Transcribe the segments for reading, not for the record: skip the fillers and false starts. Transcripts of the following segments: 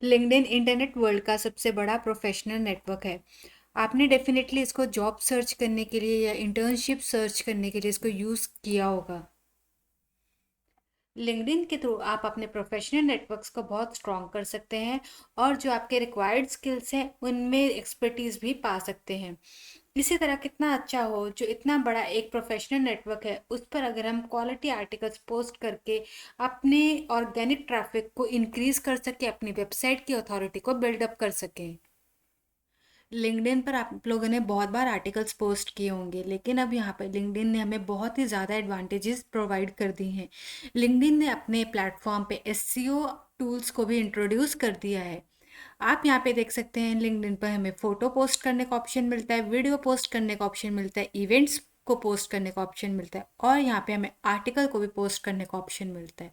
LinkedIn internet world का सबसे बड़ा प्रोफेशनल नेटवर्क है। आपने डेफिनेटली इसको जॉब सर्च करने के लिए या इंटर्नशिप सर्च करने के लिए इसको यूज़ किया होगा। लिंक्डइन के थ्रू आप अपने प्रोफेशनल नेटवर्क्स को बहुत स्ट्रॉन्ग कर सकते हैं और जो आपके रिक्वायर्ड स्किल्स हैं उनमें एक्सपर्टीज भी पा सकते हैं। इसी तरह कितना अच्छा हो, जो इतना बड़ा एक प्रोफेशनल नेटवर्क है उस पर अगर हम क्वालिटी आर्टिकल्स पोस्ट करके अपने ऑर्गेनिक ट्रैफिक को इंक्रीज कर सके, अपनी वेबसाइट की अथॉरिटी को बिल्डअप कर सकें। लिंक्डइन पर आप लोगों ने बहुत बार आर्टिकल्स पोस्ट किए होंगे, लेकिन अब यहाँ पर लिंक्डइन ने हमें बहुत ही ज़्यादा एडवांटेजेस प्रोवाइड कर दी हैं। लिंक्डइन ने अपने प्लेटफॉर्म पे एसईओ टूल्स को भी इंट्रोड्यूस कर दिया है। आप यहाँ पे देख सकते हैं लिंक्डइन पर हमें फ़ोटो पोस्ट करने का ऑप्शन मिलता है, वीडियो पोस्ट करने का ऑप्शन मिलता है, इवेंट्स को पोस्ट करने का ऑप्शन मिलता है और यहाँ पे हमें आर्टिकल को भी पोस्ट करने का ऑप्शन मिलता है।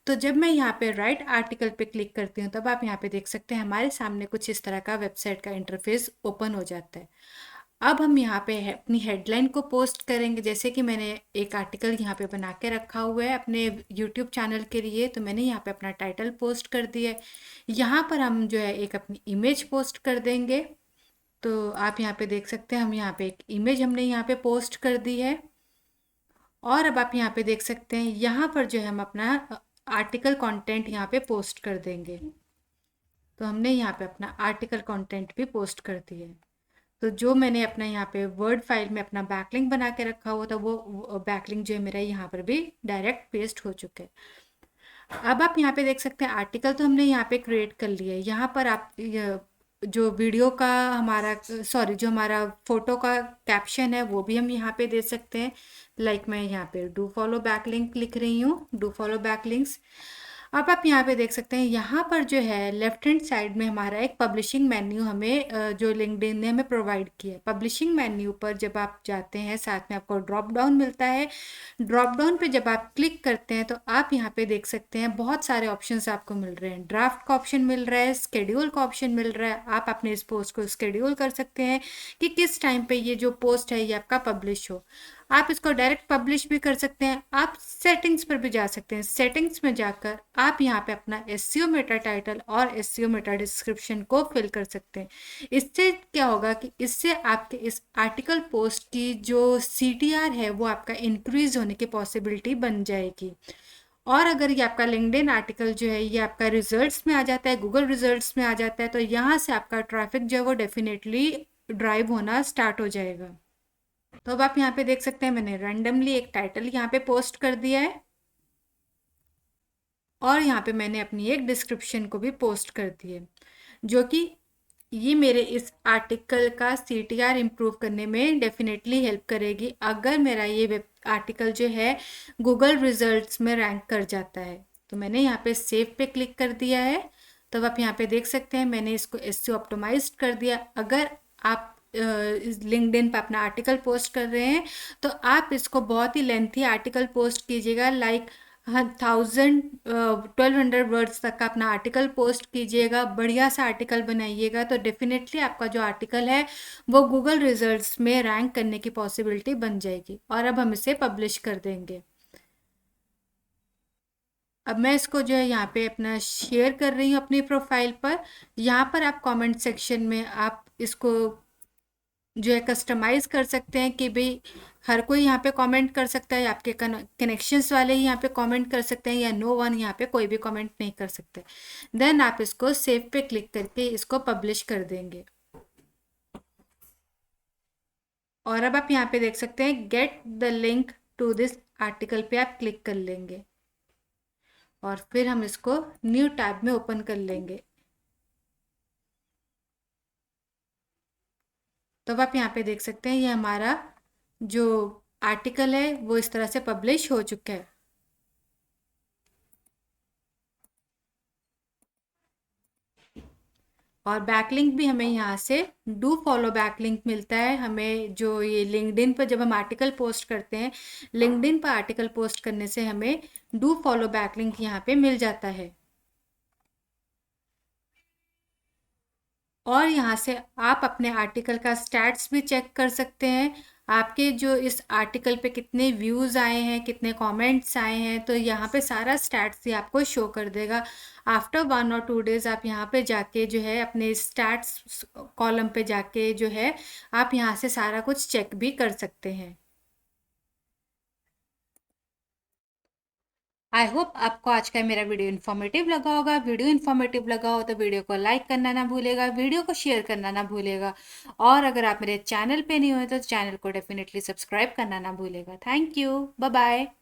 तो जब मैं यहाँ पे राइट आर्टिकल पे क्लिक करती हूँ तब आप यहाँ पे देख सकते हैं हमारे सामने कुछ इस तरह का वेबसाइट का इंटरफेस ओपन हो जाता है। अब हम यहाँ पे अपनी हेडलाइन को पोस्ट करेंगे। जैसे कि मैंने एक आर्टिकल यहाँ पे बना के रखा हुआ है अपने यूट्यूब चैनल के लिए, तो मैंने यहाँ पे अपना टाइटल पोस्ट कर दिया है। यहाँ पर हम जो है एक अपनी इमेज पोस्ट कर देंगे। तो आप यहाँ पे देख सकते हैं हम यहाँ पे एक इमेज हमने यहाँ पे पोस्ट कर दी है। और अब आप यहाँ पे देख सकते हैं यहाँ पर जो है हम अपना आर्टिकल कंटेंट यहाँ पे पोस्ट कर देंगे। तो हमने यहाँ पे अपना आर्टिकल कंटेंट भी पोस्ट कर दिया है। तो जो मैंने अपना यहाँ पे वर्ड फाइल में अपना बैकलिंक बना के रखा हुआ था वो बैकलिंक जो है मेरा यहाँ पर भी डायरेक्ट पेस्ट हो चुका है। अब आप यहाँ पे देख सकते हैं आर्टिकल तो हमने यहाँ पे क्रिएट कर लिया है। यहाँ पर आप जो वीडियो का हमारा जो हमारा फोटो का कैप्शन है वो भी हम यहाँ पे दे सकते हैं। लाइक मैं यहाँ पे डू फॉलो बैक लिंक लिख रही हूँ, डू फॉलो बैक लिंक्स। अब आप यहाँ पे देख सकते हैं यहाँ पर जो है लेफ्ट हैंड साइड में हमारा एक पब्लिशिंग मेन्यू हमें जो लिंक्डइन ने हमें प्रोवाइड किया है। पब्लिशिंग मेन्यू पर जब आप जाते हैं साथ में आपको ड्रॉप डाउन मिलता है। ड्रॉप डाउन पे जब आप क्लिक करते हैं तो आप यहाँ पे देख सकते हैं बहुत सारे ऑप्शंस आपको मिल रहे हैं। ड्राफ्ट का ऑप्शन मिल रहा है, स्केड्यूल का ऑप्शन मिल रहा है। आप अपने इस पोस्ट को स्केड्यूल कर सकते हैं कि किस टाइम पे ये जो पोस्ट है ये आपका पब्लिश हो। आप इसको डायरेक्ट पब्लिश भी कर सकते हैं। आप सेटिंग्स पर भी जा सकते हैं। सेटिंग्स में जाकर आप यहाँ पे अपना एसईओ मेटा टाइटल और एसईओ मेटा डिस्क्रिप्शन को फिल कर सकते हैं। इससे क्या होगा कि इससे आपके इस आर्टिकल पोस्ट की जो सीटीआर है वो आपका इंक्रीज होने की पॉसिबिलिटी बन जाएगी। और अगर ये आपका लिंक्डइन आर्टिकल जो है ये आपका रिजल्ट्स में आ जाता है, गूगल रिजल्ट्स में आ जाता है, तो यहाँ से आपका ट्रैफिक जो है वो डेफिनेटली ड्राइव होना स्टार्ट हो जाएगा। तो अब आप यहाँ पे देख सकते हैं मैंने रैंडमली एक टाइटल यहाँ पे पोस्ट कर दिया है और यहाँ पे मैंने अपनी एक डिस्क्रिप्शन को भी पोस्ट कर दी है, जो कि ये मेरे इस आर्टिकल का सीटीआर इम्प्रूव करने में डेफिनेटली हेल्प करेगी अगर मेरा ये वेब आर्टिकल जो है गूगल रिजल्ट्स में रैंक कर जाता है। तो मैंने यहाँ पे सेव पे क्लिक कर दिया है। तब आप यहाँ पे देख सकते हैं मैंने इसको एसईओ ऑप्टिमाइज्ड कर दिया। अगर आप लिंक्डइन पर अपना आर्टिकल पोस्ट कर रहे हैं तो आप इसको बहुत ही लेंथी आर्टिकल पोस्ट कीजिएगा। लाइक 1200 वर्ड्स तक का अपना आर्टिकल पोस्ट कीजिएगा, बढ़िया सा आर्टिकल बनाइएगा। तो डेफिनेटली आपका जो आर्टिकल है वो गूगल रिजल्ट्स में रैंक करने की पॉसिबिलिटी बन जाएगी। और अब हम इसे पब्लिश कर देंगे। अब मैं इसको जो है यहाँ पे अपना शेयर कर रही हूँ अपनी प्रोफाइल पर। यहाँ पर आप कमेंट सेक्शन में आप इसको जो है कस्टमाइज कर सकते हैं कि भाई हर कोई यहाँ पे कमेंट कर सकता है, आपके कनेक्शंस वाले ही यहाँ पे कमेंट कर सकते हैं या नो वन यहाँ पे कोई भी कमेंट नहीं कर सकते। देन आप इसको सेव पे क्लिक करके इसको पब्लिश कर देंगे। और अब आप यहाँ पे देख सकते हैं get the link to this article पे आप क्लिक कर लेंगे और फिर हम इसको न्यू टैब में ओपन कर लेंगे। तो अब आप यहाँ पे देख सकते हैं ये हमारा जो आर्टिकल है वो इस तरह से पब्लिश हो चुका है। और बैकलिंक भी हमें यहाँ से डू फॉलो बैकलिंक मिलता है। हमें जो ये लिंक्डइन पर जब हम आर्टिकल पोस्ट करते हैं, लिंक्डइन पर आर्टिकल पोस्ट करने से हमें डू फॉलो बैकलिंक यहाँ पे मिल जाता है। और यहाँ से आप अपने आर्टिकल का स्टैट्स भी चेक कर सकते हैं। आपके जो इस आर्टिकल पे कितने व्यूज़ आए हैं, कितने कमेंट्स आए हैं, तो यहाँ पे सारा स्टैट्स ही आपको शो कर देगा। आफ्टर 1 और 2 डेज़ आप यहाँ पे जाके जो है अपने स्टैट्स कॉलम पे जाके जो है आप यहाँ से सारा कुछ चेक भी कर सकते हैं। आई होप आपको आज का मेरा वीडियो इन्फॉर्मेटिव लगा होगा। वीडियो इन्फॉर्मेटिव लगा हो तो वीडियो को लाइक करना ना भूलेगा, वीडियो को शेयर करना ना भूलेगा, और अगर आप मेरे चैनल पे नहीं हो तो चैनल को डेफिनेटली सब्सक्राइब करना ना भूलेगा। Thank you, bye bye.